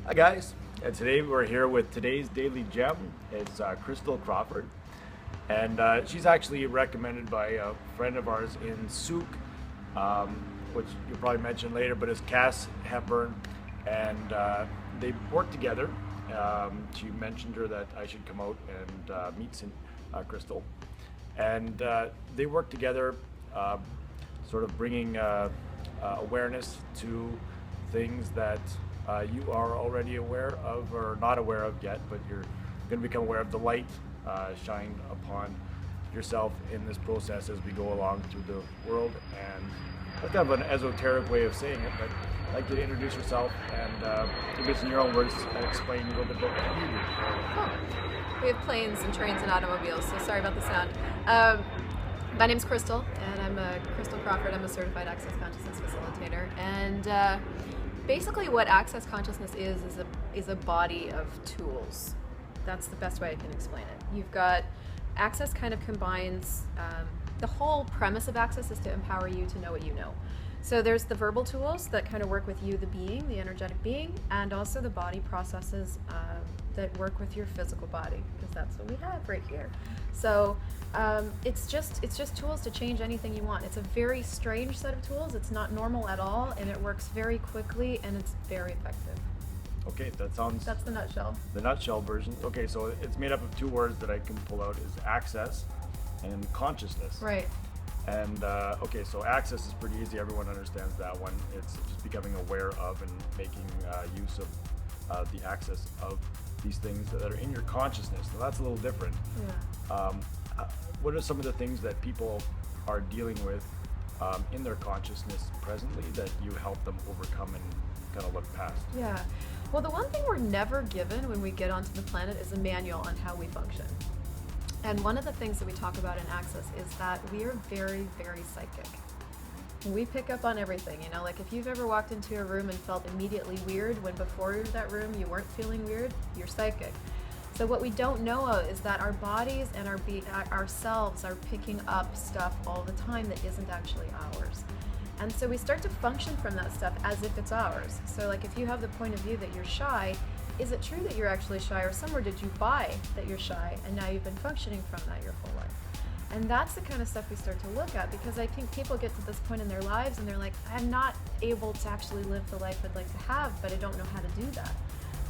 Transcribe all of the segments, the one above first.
Hi guys, and today we're here with today's Daily Gem. It's Christel Crawford, and she's actually recommended by a friend of ours in Souk, which you'll probably mention later, but it's Cass Hepburn, and they work together. She mentioned her that I should come out and meet Christel, and they work together, sort of bringing awareness to things that you are already aware of or not aware of yet, but you're going to become aware of the light shined upon yourself in this process as we go along through the world. And that's kind of an esoteric way of saying it, but I'd like you to introduce yourself and give us in your own words and explain a little bit about what you do. Oh. We have planes and trains and automobiles, so sorry about the sound. My name's Christel, and I'm Christel Crawford. I'm a certified Access Consciousness facilitator, and basically what Access Consciousness is a body of tools. That's the best way I can explain it. You've got Access kind of combines, the whole premise of Access is to empower you to know what you know. So there's the verbal tools that kind of work with you, the being, the energetic being, and also the body processes that work with your physical body, because that's what we have right here. So it's just tools to change anything you want. It's a very strange set of tools. It's not normal at all, and it works very quickly, and it's very effective. Okay, that's the nutshell. The nutshell version. Okay, so it's made up of two words that I can pull out: is access and consciousness. Right. And okay, so access is pretty easy. Everyone understands that one. It's just becoming aware of and making use of the access of these things that are in your consciousness. So that's a little different. Yeah. What are some of the things that people are dealing with in their consciousness presently that you help them overcome and kind of look past? Yeah. Well, the one thing we're never given when we get onto the planet is a manual on how we function. And one of the things that we talk about in Access is that we are very, very psychic. We pick up on everything, you know, like if you've ever walked into a room and felt immediately weird when before that room you weren't feeling weird, you're psychic. So what we don't know is that our bodies and ourselves are picking up stuff all the time that isn't actually ours. And so we start to function from that stuff as if it's ours. So like if you have the point of view that you're shy, is it true that you're actually shy, or somewhere did you buy that you're shy and now you've been functioning from that your whole life? And that's the kind of stuff we start to look at, because I think people get to this point in their lives and they're like, I'm not able to actually live the life I'd like to have, but I don't know how to do that.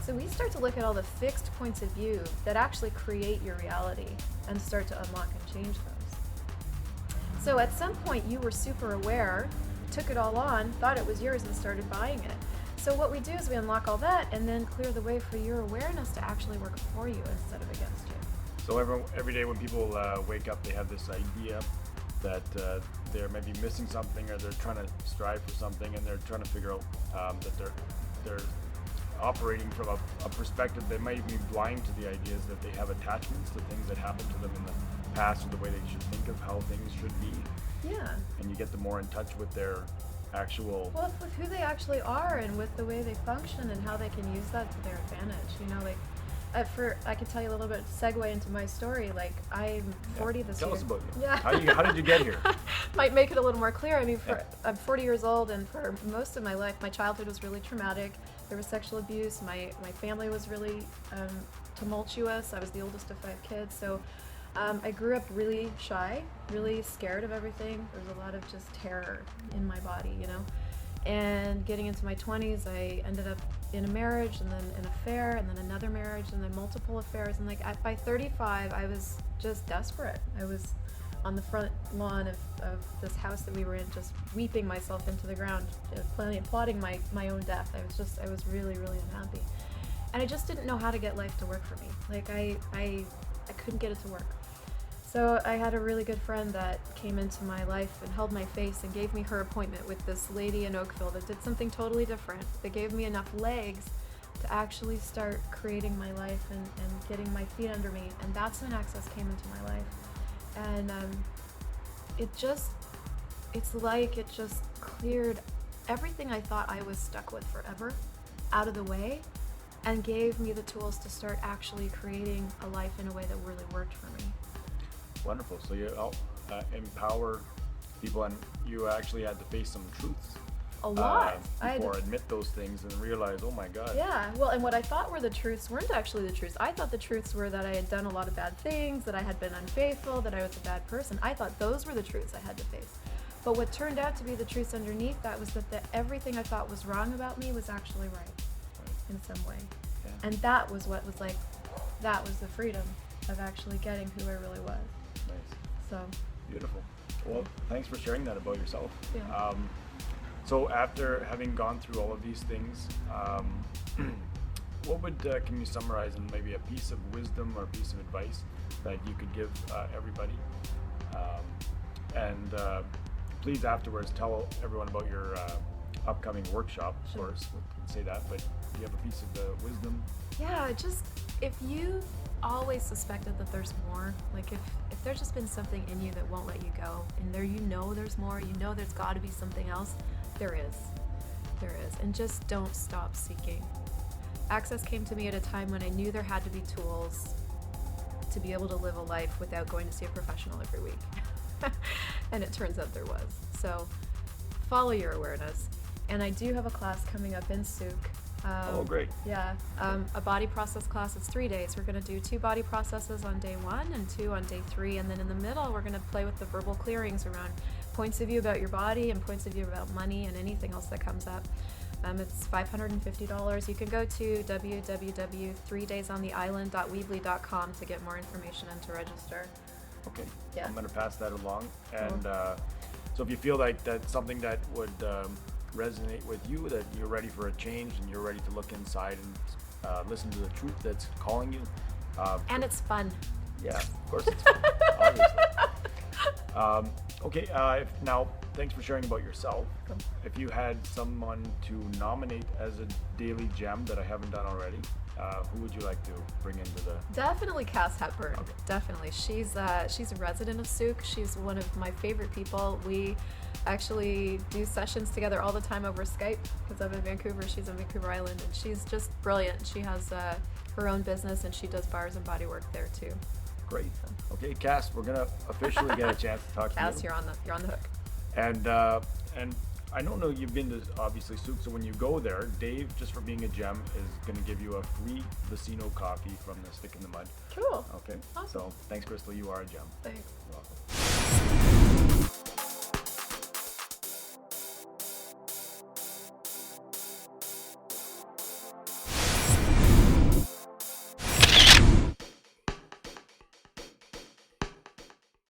So we start to look at all the fixed points of view that actually create your reality and start to unlock and change those. So at some point you were super aware, took it all on, thought it was yours, and started buying it. So what we do is we unlock all that and then clear the way for your awareness to actually work for you instead of against you. So every day when people wake up, they have this idea that they're maybe missing something, or they're trying to strive for something, and they're trying to figure out that they're operating from a perspective that might be blind to the ideas that they have attachments to things that happened to them in the past, or the way they should think of how things should be. Yeah. And you get them more in touch with their actual... Well, with who they actually are and with the way they function and how they can use that to their advantage. You know, like, I could tell you a little bit, segue into my story. Like, I'm 40 this year. Tell us about you. Yeah. How did you get here? Might make it a little more clear. I mean, I'm 40 years old, and for most of my life, my childhood was really traumatic. There was sexual abuse. My family was really tumultuous. I was the oldest of 5 kids, so I grew up really shy, really scared of everything. There was a lot of just terror in my body, you know. And getting into my 20s, I ended up in a marriage, and then an affair, and then another marriage, and then multiple affairs. And like by 35, I was just desperate. I was on the front lawn of this house that we were in, just weeping myself into the ground, plotting my own death. I was really, really unhappy. And I just didn't know how to get life to work for me. Like I couldn't get it to work. So I had a really good friend that came into my life and held my face and gave me her appointment with this lady in Oakville that did something totally different. That gave me enough legs to actually start creating my life and getting my feet under me. And that's when Access came into my life. And it's like it just cleared everything I thought I was stuck with forever out of the way, and gave me the tools to start actually creating a life in a way that really worked for me. Wonderful. So you empower people, and you actually had to face some truths A lot. I had before to- admit those things and realize, oh my God. Yeah, well, and what I thought were the truths weren't actually the truths. I thought the truths were that I had done a lot of bad things, that I had been unfaithful, that I was a bad person. I thought those were the truths I had to face. But what turned out to be the truths underneath that was that everything I thought was wrong about me was actually right in some way. Yeah. And that was what was like, that was the freedom of actually getting who I really was. Nice. So, Beautiful. Well, thanks for sharing that about yourself. Yeah. So after having gone through all of these things, what would, can you summarize in maybe a piece of wisdom or a piece of advice that you could give everybody? And please afterwards tell everyone about your upcoming workshop, of Sure. course, we can say that, but do you have a piece of wisdom? yeah, just if you always suspected that there's more, like if there's just been something in you that won't let you go, and there you know there's more, you know there's got to be something else, there is. And just don't stop seeking. Access came to me at a time when I knew there had to be tools to be able to live a life without going to see a professional every week. And it turns out there was. So follow your awareness. And I do have a class coming up in Souk. Oh, great. Yeah, a body process class. It's 3 days. We're going to do 2 body processes on day 1 and 2 on day 3. And then in the middle, we're going to play with the verbal clearings around points of view about your body and points of view about money and anything else that comes up. It's $550. You can go to www.3daysontheisland.weebly.com to get more information and to register. Okay. Yeah. I'm going to pass that along. And so if you feel like that's something that would resonate with you, that you're ready for a change and you're ready to look inside and listen to the truth that's calling you. And it's fun. Yeah, of course it's fun, obviously. Okay, now thanks for sharing about yourself. Cool. If you had someone to nominate as a daily gem that I haven't done already, who would you like to bring into the... Definitely Cass Hepburn. Okay. Definitely. She's a resident of Souk. She's one of my favorite people. We actually do sessions together all the time over Skype because I'm in Vancouver. She's on Vancouver Island, and she's just brilliant. She has her own business, and she does bars and body work there too. Great. Okay, Cass, we're gonna officially get a chance to talk Cass, to you. you're on the hook. And I don't know, you've been to obviously Souk, so when you go there, Dave, just for being a gem, is going to give you a free Vicino coffee from the Stick in the Mud. Cool. Okay. Awesome. So thanks, Christel. You are a gem. Thanks.